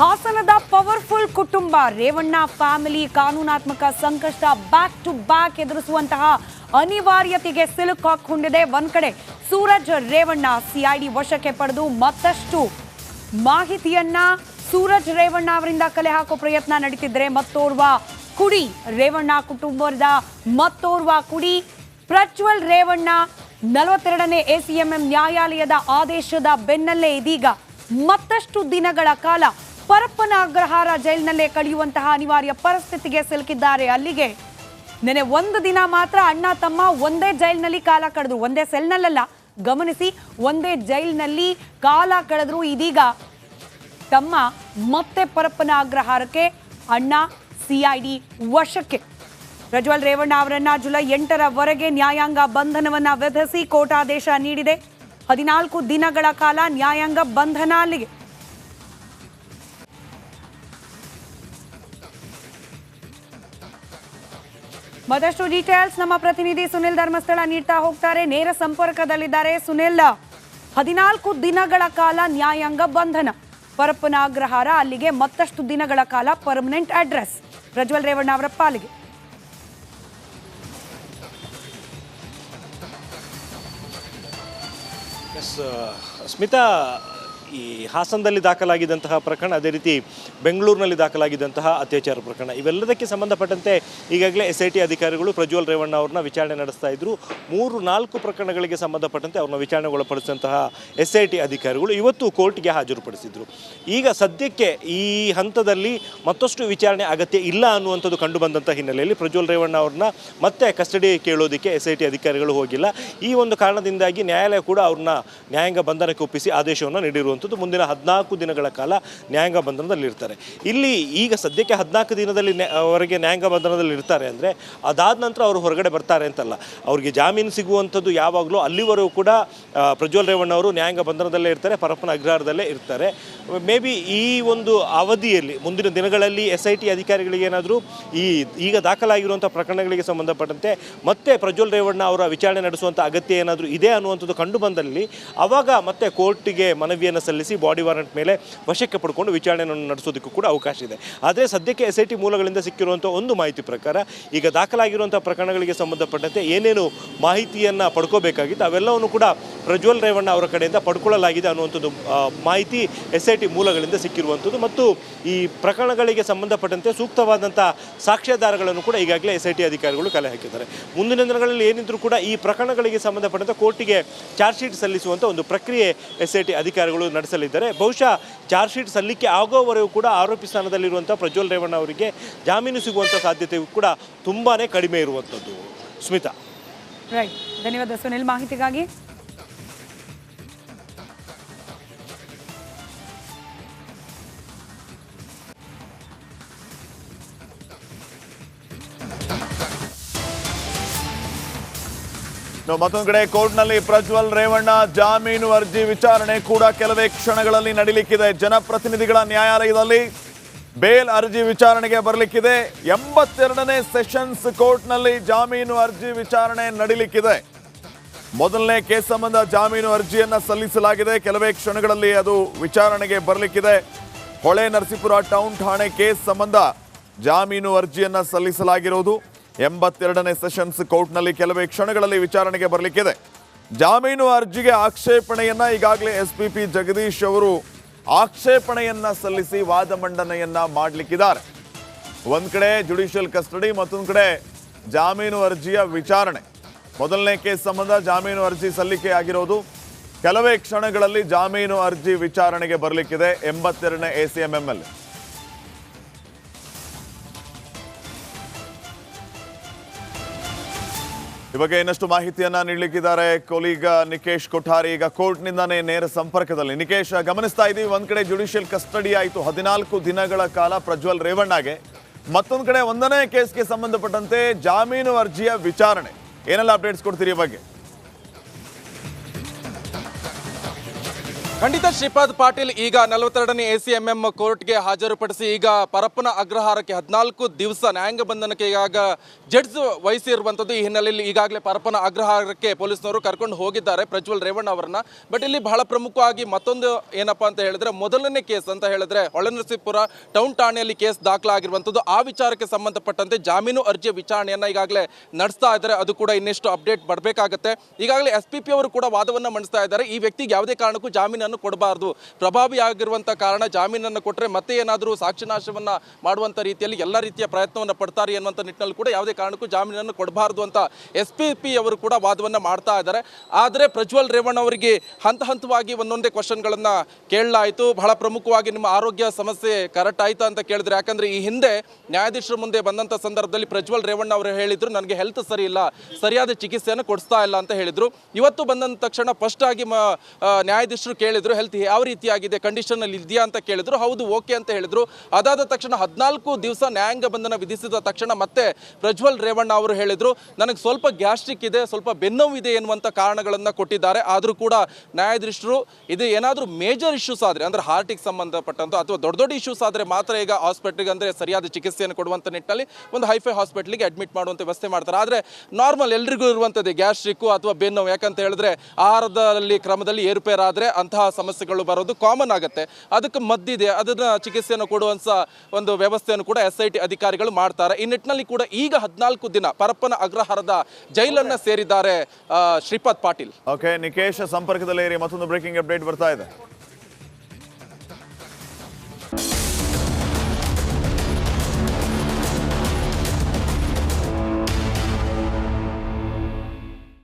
ಹಾಸನದ ಪವರ್ಫುಲ್ ಕುಟುಂಬ ರೇವಣ್ಣ ಫ್ಯಾಮಿಲಿ ಕಾನೂನಾತ್ಮಕ ಸಂಕಷ್ಟ ಬ್ಯಾಕ್ ಟು ಬ್ಯಾಕ್ ಎದುರಿಸುವಂತಹ ಅನಿವಾರ್ಯತೆಗೆ ಸಿಲುಕಾಕೊಂಡಿದೆ. ಒಂದ್ ಕಡೆ ಸೂರಜ್ ರೇವಣ್ಣ ಸಿಐಡಿ ವಶಕ್ಕೆ ಪಡೆದು ಮತ್ತಷ್ಟು ಮಾಹಿತಿಯನ್ನ ಸೂರಜ್ ರೇವಣ್ಣ ಅವರಿಂದ ಕಲೆ ಹಾಕೋ ಪ್ರಯತ್ನ ನಡೀತಿದ್ರೆ, ಮತ್ತೋರ್ವ ಕುಡಿ ರೇವಣ್ಣ ಕುಟುಂಬದ ಮತ್ತೋರ್ವ ಕುಡಿ ಪ್ರಜ್ವಲ್ ರೇವಣ್ಣ 42ನೇ ಎಸಿಎಂಎಂ ನ್ಯಾಯಾಲಯದ ಆದೇಶದ ಬೆನ್ನಲ್ಲೇ ಇದೀಗ ಮತ್ತಷ್ಟು ದಿನಗಳ ಕಾಲ ಪರಪ್ಪನ ಅಗ್ರಹಾರ ಜೈಲಿನಲ್ಲೇ ಕಳೆಯುವಂತಹ ಅನಿವಾರ್ಯ ಪರಿಸ್ಥಿತಿಗೆ ಸಿಲುಕಿದ್ದಾರೆ. ಅಲ್ಲಿಗೆ ನೆನೆ ಒಂದು ದಿನ ಮಾತ್ರ ಅಣ್ಣ ತಮ್ಮ ಒಂದೇ ಜೈಲಿನಲ್ಲಿ ಕಾಲ ಕಳೆದ್ರು, ಒಂದೇ ಸೆಲ್ನಲ್ಲ, ಗಮನಿಸಿ, ಒಂದೇ ಜೈಲಿನಲ್ಲಿ ಕಾಲ ಕಳೆದ್ರು. ಇದೀಗ ತಮ್ಮ ಮತ್ತೆ ಪರಪ್ಪನ ಅಗ್ರಹಾರಕ್ಕೆ, ಅಣ್ಣ ಸಿಐಡಿ ವಶಕ್ಕೆ. ಪ್ರಜ್ವಲ್ ರೇವಣ್ಣ ಅವರನ್ನ ಜುಲೈ 8ರವರೆಗೆ ನ್ಯಾಯಾಂಗ ಬಂಧನವನ್ನ ವಿಧಿಸಿ ಕೋರ್ಟ್ ಆದೇಶ ನೀಡಿದೆ. 14 ದಿನಗಳ ಕಾಲ ನ್ಯಾಯಾಂಗ ಬಂಧನ. ಅಲ್ಲಿಗೆ ಮತ್ತಷ್ಟು ಡೀಟೇಲ್ಸ್ ನಮ್ಮ ಪ್ರತಿನಿಧಿ ಸುನಿಲ್ ಧರ್ಮಸ್ಥಳ ನೀಡ್ತಾ ಹೋಗ್ತಾರೆ, ನೇರ ಸಂಪರ್ಕದಲ್ಲಿದ್ದಾರೆ. ಸುನಿಲ್, 14 ದಿನಗಳ ಕಾಲ ನ್ಯಾಯಾಂಗ ಬಂಧನ, ಪರಪ್ಪನ ಅಗ್ರಹಾರ, ಅಲ್ಲಿಗೆ ಮತ್ತಷ್ಟು ದಿನಗಳ ಕಾಲ ಪರ್ಮನೆಂಟ್ ಅಡ್ರೆಸ್ ಪ್ರಜ್ವಲ್ ರೇವಣ್ಣ ಅವರ ಪಾಲಿಗೆ. ಸ್ಮಿತಾ, ಈ ಹಾಸನದಲ್ಲಿ ದಾಖಲಾಗಿದ್ದಂತಹ ಪ್ರಕರಣ, ಅದೇ ರೀತಿ ಬೆಂಗಳೂರಿನಲ್ಲಿ ದಾಖಲಾಗಿದ್ದಂತಹ ಅತ್ಯಾಚಾರ ಪ್ರಕರಣ, ಇವೆಲ್ಲದಕ್ಕೆ ಸಂಬಂಧಪಟ್ಟಂತೆ ಈಗಾಗಲೇ SIT ಅಧಿಕಾರಿಗಳು ಪ್ರಜ್ವಲ್ ರೇವಣ್ಣ ಅವ್ರನ್ನ ವಿಚಾರಣೆ ನಡೆಸ್ತಾ ಇದ್ರು. 3-4 ಪ್ರಕರಣಗಳಿಗೆ ಸಂಬಂಧಪಟ್ಟಂತೆ ಅವ್ರನ್ನ ವಿಚಾರಣೆಗೊಳಪಡಿಸಿದಂತಹ SIT ಅಧಿಕಾರಿಗಳು ಇವತ್ತು ಕೋರ್ಟ್ಗೆ ಹಾಜರುಪಡಿಸಿದ್ರು. ಈಗ ಸದ್ಯಕ್ಕೆ ಈ ಹಂತದಲ್ಲಿ ಮತ್ತಷ್ಟು ವಿಚಾರಣೆ ಅಗತ್ಯ ಇಲ್ಲ ಅನ್ನುವಂಥದ್ದು ಕಂಡು ಬಂದಂಥ ಹಿನ್ನೆಲೆಯಲ್ಲಿ ಪ್ರಜ್ವಲ್ ರೇವಣ್ಣ ಅವ್ರನ್ನ ಮತ್ತೆ ಕಸ್ಟಡಿ ಕೇಳೋದಕ್ಕೆ SIT ಅಧಿಕಾರಿಗಳು ಹೋಗಿಲ್ಲ. ಈ ಒಂದು ಕಾರಣದಿಂದಾಗಿ ನ್ಯಾಯಾಲಯ ಕೂಡ ಅವ್ರನ್ನ ನ್ಯಾಯಾಂಗ ಬಂಧನಕ್ಕೆ ಒಪ್ಪಿಸಿ ಆದೇಶವನ್ನು ನೀಡಿರುವಂಥದ್ದು. ಮುಂದಿನ 14 ದಿನಗಳ ಕಾಲ ನ್ಯಾಯಾಂಗ ಬಂಧನದಲ್ಲಿ ಇರ್ತಾರೆ. ಇಲ್ಲಿ ಈಗ ಸದ್ಯಕ್ಕೆ 14 ದಿನದಲ್ಲಿ ಅವರಿಗೆ ನ್ಯಾಯಾಂಗ ಬಂಧನದಲ್ಲಿ ಇರ್ತಾರೆ ಅಂದರೆ ಅದಾದ ನಂತರ ಅವರು ಹೊರಗಡೆ ಬರ್ತಾರೆ ಅಂತಲ್ಲ. ಅವ್ರಿಗೆ ಜಾಮೀನು ಸಿಗುವಂಥದ್ದು ಯಾವಾಗಲೂ ಅಲ್ಲಿವರೆಗೂ ಕೂಡ ಪ್ರಜ್ವಲ್ ರೇವಣ್ಣ ಅವರು ನ್ಯಾಯಾಂಗ ಬಂಧನದಲ್ಲೇ ಇರ್ತಾರೆ, ಪರಪ್ಪನ ಅಗ್ರಹಾರದಲ್ಲೇ ಇರ್ತಾರೆ. ಮೇ ಬಿ ಈ ಒಂದು ಅವಧಿಯಲ್ಲಿ ಮುಂದಿನ ದಿನಗಳಲ್ಲಿ SIT ಅಧಿಕಾರಿಗಳಿಗೆ ಏನಾದರೂ ಈಗ ದಾಖಲಾಗಿರುವಂಥ ಪ್ರಕರಣಗಳಿಗೆ ಸಂಬಂಧಪಟ್ಟಂತೆ ಮತ್ತೆ ಪ್ರಜ್ವಲ್ ರೇವಣ್ಣ ಅವರ ವಿಚಾರಣೆ ನಡೆಸುವಂಥ ಅಗತ್ಯ ಏನಾದರೂ ಇದೆ ಅನ್ನುವಂಥದ್ದು ಕಂಡು ಬಂದಲ್ಲಿ ಆವಾಗ ಮತ್ತೆ ಕೋರ್ಟಿಗೆ ಮನವಿಯನ್ನು ಸಲ್ಲಿಸಿ ಬಾಡಿ ವಾರೆಂಟ್ ಮೇಲೆ ವಶಕ್ಕೆ ಪಡ್ಕೊಂಡು ವಿಚಾರಣೆಯನ್ನು ನಡೆಸೋದಕ್ಕೂ ಕೂಡ ಅವಕಾಶ ಇದೆ. ಆದರೆ ಸದ್ಯಕ್ಕೆ SIT ಮೂಲಗಳಿಂದ ಸಿಕ್ಕಿರುವಂಥ ಒಂದು ಮಾಹಿತಿ ಪ್ರಕಾರ ಈಗ ದಾಖಲಾಗಿರುವಂಥ ಪ್ರಕರಣಗಳಿಗೆ ಸಂಬಂಧಪಟ್ಟಂತೆ ಏನೇನು ಮಾಹಿತಿಯನ್ನು ಪಡ್ಕೋಬೇಕಾಗಿತ್ತು ಅವೆಲ್ಲವನ್ನು ಕೂಡ ಪ್ರಜ್ವಲ್ ರೇವಣ್ಣ ಅವರ ಕಡೆಯಿಂದ ಪಡ್ಕೊಳ್ಳಲಾಗಿದೆ ಅನ್ನುವಂಥದ್ದು ಮಾಹಿತಿ SIT ಮೂಲಗಳಿಂದ ಸಿಕ್ಕಿರುವಂಥದ್ದು. ಮತ್ತು ಈ ಪ್ರಕರಣಗಳಿಗೆ ಸಂಬಂಧಪಟ್ಟಂತೆ ಸೂಕ್ತವಾದಂಥ ಸಾಕ್ಷ್ಯಾಧಾರಗಳನ್ನು ಕೂಡ ಈಗಾಗಲೇ SIT ಅಧಿಕಾರಿಗಳು ಕಲೆ ಹಾಕಿದ್ದಾರೆ. ಮುಂದಿನ ದಿನಗಳಲ್ಲಿ ಏನಿದ್ರೂ ಕೂಡ ಈ ಪ್ರಕರಣಗಳಿಗೆ ಸಂಬಂಧಪಟ್ಟಂತೆ ಕೋರ್ಟಿಗೆ ಚಾರ್ಜ್ ಶೀಟ್ ಸಲ್ಲಿಸುವಂಥ ಒಂದು ಪ್ರಕ್ರಿಯೆ SIT ಅಧಿಕಾರಿಗಳು ನಡೆಸಲಿದ್ದಾರೆ. ಬಹುಶಃ ಚಾರ್ಜ್ ಶೀಟ್ ಸಲ್ಲಿಕೆ ಆಗೋವರೆಗೂ ಕೂಡ ಆರೋಪಿ ಸ್ಥಾನದಲ್ಲಿರುವಂಥ ಪ್ರಜ್ವಲ್ ರೇವಣ್ಣ ಅವರಿಗೆ ಜಾಮೀನು ಸಿಗುವಂಥ ಸಾಧ್ಯತೆಯೂ ಕೂಡ ತುಂಬಾ ಕಡಿಮೆ ಇರುವಂಥದ್ದು. ಸ್ಮಿತಾ, ರೈಟ್, ಧನ್ಯವಾದ ಸುನಿಲ್ ಮಾಹಿತಿಗಾಗಿ. ಮತ್ತೊಂದು ಕಡೆ ಕೋರ್ಟ್ನಲ್ಲಿ ಪ್ರಜ್ವಲ್ ರೇವಣ್ಣ ಜಾಮೀನು ಅರ್ಜಿ ವಿಚಾರಣೆ ಕೂಡ ಕೆಲವೇ ಕ್ಷಣಗಳಲ್ಲಿ ನಡೀಲಿಕ್ಕಿದೆ. ಜನಪ್ರತಿನಿಧಿಗಳ ನ್ಯಾಯಾಲಯದಲ್ಲಿ ಬೇಲ್ ಅರ್ಜಿ ವಿಚಾರಣೆಗೆ ಬರಲಿಕ್ಕಿದೆ. 82ನೇ ಸೆಷನ್ಸ್ ಕೋರ್ಟ್ನಲ್ಲಿ ಜಾಮೀನು ಅರ್ಜಿ ವಿಚಾರಣೆ ನಡೀಲಿಕ್ಕಿದೆ. ಮೊದಲನೇ ಕೇಸ್ ಸಂಬಂಧ ಜಾಮೀನು ಅರ್ಜಿಯನ್ನ ಸಲ್ಲಿಸಲಾಗಿದೆ. ಕೆಲವೇ ಕ್ಷಣಗಳಲ್ಲಿ ಅದು ವಿಚಾರಣೆಗೆ ಬರಲಿಕ್ಕಿದೆ. ಹೊಳೆ ನರಸೀಪುರ ಟೌನ್ ಠಾಣೆ ಕೇಸ್ ಸಂಬಂಧ ಜಾಮೀನು ಅರ್ಜಿಯನ್ನ ಸಲ್ಲಿಸಲಾಗಿರುವುದು. 82ನೇ ಸೆಷನ್ಸ್ ಕೋರ್ಟ್ನಲ್ಲಿ ಕೆಲವೇ ಕ್ಷಣಗಳಲ್ಲಿ ವಿಚಾರಣೆಗೆ ಬರಲಿಕ್ಕಿದೆ. ಜಾಮೀನು ಅರ್ಜಿಗೆ ಆಕ್ಷೇಪಣೆಯನ್ನ ಈಗಾಗಲೇ SPP ಜಗದೀಶ್ ಅವರು ಆಕ್ಷೇಪಣೆಯನ್ನ ಸಲ್ಲಿಸಿ ವಾದ ಮಂಡನೆಯನ್ನ ಮಾಡಲಿಕ್ಕಿದ್ದಾರೆ. ಒಂದ್ ಕಡೆ ಜುಡಿಷಿಯಲ್ ಕಸ್ಟಡಿ, ಮತ್ತೊಂದು ಕಡೆ ಜಾಮೀನು ಅರ್ಜಿಯ ವಿಚಾರಣೆ. ಮೊದಲನೇ ಕೇಸ್ ಸಂಬಂಧ ಜಾಮೀನು ಅರ್ಜಿ ಸಲ್ಲಿಕೆ ಆಗಿರೋದು. ಕೆಲವೇ ಕ್ಷಣಗಳಲ್ಲಿ ಜಾಮೀನು ಅರ್ಜಿ ವಿಚಾರಣೆಗೆ ಬರಲಿಕ್ಕಿದೆ 82ನೇ ACMM ಅಲ್ಲಿ. ಈ ಬಗ್ಗೆ ಇನ್ನಷ್ಟು ಮಾಹಿತಿಯನ್ನ ನೀಡಲಿಕ್ಕಿದ್ದಾರೆ ಕೊಲೀಗ ನಿಕೇಶ್ ಕೊಠಾರಿ. ಈಗ ಕೋರ್ಟ್ನಿಂದಾನೇ ನೇರ ಸಂಪರ್ಕದಲ್ಲಿ. ನಿಕೇಶ್, ಗಮನಿಸ್ತಾ ಇದ್ದೀವಿ, ಒಂದ್ ಕಡೆ ಜುಡಿಷಿಯಲ್ ಕಸ್ಟಡಿ ಆಯಿತು 14 ದಿನಗಳ ಕಾಲ ಪ್ರಜ್ವಲ್ ರೇವಣ್ಣಗೆ, ಮತ್ತೊಂದು ಕಡೆ 1ನೇ ಕೇಸ್ಗೆ ಸಂಬಂಧಪಟ್ಟಂತೆ ಜಾಮೀನು ಅರ್ಜಿಯ ವಿಚಾರಣೆ. ಏನೆಲ್ಲ ಅಪ್ಡೇಟ್ಸ್ ಕೊಡ್ತೀರಿ ಈ ಬಗ್ಗೆ? ಖಂಡಿತ ಶ್ರೀಪಾದ್ ಪಾಟೀಲ್ ಈಗ 42ನೇ ACMM ಕೋರ್ಟ್ಗೆ ಹಾಜರುಪಡಿಸಿ ಈಗ ಪರಪ್ಪನ ಅಗ್ರಹಾರಕ್ಕೆ 14 ದಿವಸ ನ್ಯಾಯಾಂಗ ಬಂಧನಕ್ಕೆ ಈಗ ಜಡ್ಜ್ ವಹಿಸಿರುವಂಥದ್ದು. ಈ ಹಿನ್ನೆಲೆಯಲ್ಲಿ ಈಗಾಗಲೇ ಪರಪ್ಪನ ಅಗ್ರಹಾರಕ್ಕೆ ಪೊಲೀಸ್ನವರು ಕರ್ಕೊಂಡು ಹೋಗಿದ್ದಾರೆ ಪ್ರಜ್ವಲ್ ರೇವಣ್ಣ ಅವರನ್ನ. ಬಟ್ ಇಲ್ಲಿ ಬಹಳ ಪ್ರಮುಖವಾಗಿ ಮತ್ತೊಂದು ಏನಪ್ಪಾ ಅಂತ ಹೇಳಿದ್ರೆ, ಮೊದಲನೇ ಕೇಸ್ ಅಂತ ಹೇಳಿದ್ರೆ ಹೊಳೆನರಸೀಪುರ ಟೌನ್ ಠಾಣೆಯಲ್ಲಿ ಕೇಸ್ ದಾಖಲಾಗಿರುವಂಥದ್ದು. ಆ ವಿಚಾರಕ್ಕೆ ಸಂಬಂಧಪಟ್ಟಂತೆ ಜಾಮೀನು ಅರ್ಜಿಯ ವಿಚಾರಣೆಯನ್ನ ಈಗಾಗಲೇ ನಡೆಸ್ತಾ ಇದ್ದಾರೆ. ಅದು ಕೂಡ ಇನ್ನೆಷ್ಟು ಅಪ್ಡೇಟ್ ಬರಬೇಕಾಗತ್ತೆ. ಈಗಾಗಲೇ SPP ಅವರು ಕೂಡ ವಾದವನ್ನ ಮಂಡಿಸ್ತಾ ಇದ್ದಾರೆ. ಈ ವ್ಯಕ್ತಿಗೆ ಯಾವುದೇ ಕಾರಣಕ್ಕೂ ಜಾಮೀನನ್ನು ಕೊಡಬಾರದು, ಪ್ರಭಾವಿಯಾಗಿರುವಂತ ಕಾರಣ ಜಾಮೀನನ್ನು ಕೊಟ್ಟರೆ ಮತ್ತೆ ಏನಾದರೂ ಸಾಕ್ಷಿನಾಶವನ್ನ ಮಾಡುವಂತ ರೀತಿಯಲ್ಲಿ ಎಲ್ಲ ರೀತಿಯ ಪ್ರಯತ್ನವನ್ನು ಪಡ್ತಾರೆ ಎನ್ನುವಂತ ನಿಟ್ಟಿನಲ್ಲಿ ಕೂಡ ಯಾವುದೇ ಕಾರಣಕ್ಕೂ ಜಾಮೀನನ್ನು ಕೊಡಬಾರದು ಅಂತ SPP ಅವರು ಕೂಡ ವಾದವನ್ನ ಮಾಡ್ತಾ ಇದ್ದಾರೆ. ಆದರೆ ಪ್ರಜ್ವಲ್ ರೇವಣ್ಣ ಅವರಿಗೆ ಹಂತ ಹಂತವಾಗಿ ಒಂದೊಂದೇ ಕ್ವಶನ್ಗಳನ್ನ ಕೇಳಲಾಯಿತು. ಬಹಳ ಪ್ರಮುಖವಾಗಿ ನಿಮ್ಮ ಆರೋಗ್ಯ ಸಮಸ್ಯೆ ಕರೆಕ್ಟ್ ಆಯ್ತಾ ಅಂತ ಕೇಳಿದ್ರು. ಯಾಕಂದ್ರೆ ಈ ಹಿಂದೆ ನ್ಯಾಯಾಧೀಶರ ಮುಂದೆ ಬಂದಂತ ಸಂದರ್ಭದಲ್ಲಿ ಪ್ರಜ್ವಲ್ ರೇವಣ್ಣ ಅವರು ಹೇಳಿದ್ರು, ನನಗೆ ಹೆಲ್ತ್ ಸರಿ ಇಲ್ಲ, ಸರಿಯಾದ ಚಿಕಿತ್ಸೆಯನ್ನು ಕೊಡಿಸ್ತಾ ಇಲ್ಲ ಅಂತ ಹೇಳಿದ್ರು. ಇವತ್ತು ಬಂದಂತ ತಕ್ಷಣ ಫಸ್ಟ್ ಆಗಿ ನ್ಯಾಯಾಧೀಶರು ಕೇಳಿದ್ರು, ಹೆಲ್ತ್ ಯಾವ ರೀತಿಯಾಗಿದೆ, ಕಂಡೀಷನ್ ಅಲ್ಲಿ ಇದೆಯಾ ಅಂತ ಕೇಳಿದ್ರು. ಹೌದು, ಓಕೆ ಅಂತ ಹೇಳಿದ್ರು. ಅದಾದ ತಕ್ಷಣ 14 ದಿವಸ ನ್ಯಾಯಾಂಗ ಬಂಧನ ವಿಧಿಸಿದ ತಕ್ಷಣ ಮತ್ತೆ ಪ್ರಜ್ವಲ್ ರೇವಣ್ಣ ಅವರು ಹೇಳಿದ್ರು, ನನಗೆ ಸ್ವಲ್ಪ ಗ್ಯಾಸ್ಟ್ರಿಕ್ ಇದೆ, ಸ್ವಲ್ಪ ಬೆನ್ನೋವು ಇದೆ ಎನ್ನುವಂತ ಕಾರಣಗಳನ್ನ ಕೊಟ್ಟಿದ್ದಾರೆ. ಆದರೂ ಕೂಡ ನ್ಯಾಯಾಧೀಶರು ಇದು ಏನಾದರೂ ಮೇಜರ್ ಇಶ್ಯೂಸ್ ಆದ್ರೆ, ಅಂದ್ರೆ ಹಾರ್ಟಿಗೆ ಸಂಬಂಧಪಟ್ಟಂತ ಅಥವಾ ದೊಡ್ಡ ದೊಡ್ಡ ಇಶ್ಯೂಸ್ ಆದ್ರೆ ಮಾತ್ರ ಈಗ ಹಾಸ್ಪಿಟಲ್ಗೆ ಅಂದ್ರೆ ಸರಿಯಾದ ಚಿಕಿತ್ಸೆಯನ್ನು ಕೊಡುವಂತ ನಿಟ್ಟಿನಲ್ಲಿ ಒಂದು ಹೈಫೈ ಹಾಸ್ಪಿಟಲ್ಗೆ ಅಡ್ಮಿಟ್ ಮಾಡುವಂತ ವ್ಯವಸ್ಥೆ ಮಾಡ್ತಾರೆ. ಆದ್ರೆ ನಾರ್ಮಲ್ ಎಲ್ರಿಗೂ ಇರುವಂತದ್ದು ಗ್ಯಾಸ್ಟ್ರಿಕ್ ಅಥವಾ ಬೆನ್ನೋವು. ಯಾಕಂತ ಹೇಳಿದ್ರೆ ಆಹಾರದಲ್ಲಿ ಕ್ರಮದಲ್ಲಿ ಏರುಪೇರಾದ್ರೆ ಅಂತಹ ಸಮಸ್ಯೆಗಳು ಬರೋದು ಕಾಮನ್ ಆಗುತ್ತೆ. ಅದಕ್ಕೆ ಮದ್ದಿದೆ, ಅದನ್ನ ಚಿಕಿತ್ಸೆಯನ್ನು ಕೊಡುವಂತ ಒಂದು ವ್ಯವಸ್ಥೆಯನ್ನು ಕೂಡ SIT ಅಧಿಕಾರಿಗಳು ಮಾಡ್ತಾರೆ. ಈ ನಿಟ್ಟಿನಲ್ಲಿ ಕೂಡ ಈಗ 14 ದಿನ ಪರಪ್ಪನ ಅಗ್ರಹಾರದ ಜೈಲನ್ನ ಸೇರಿದ್ದಾರೆ ಶ್ರೀಪಾದ್ ಪಾಟೀಲ್. ಓಕೆ, ನಿಕೇಶ್ ಸಂಪರ್ಕದಲ್ಲಿ ಮತ್ತೊಂದು ಬ್ರೇಕಿಂಗ್ ಅಪ್ಡೇಟ್ ಬರ್ತಾ ಇದೆ.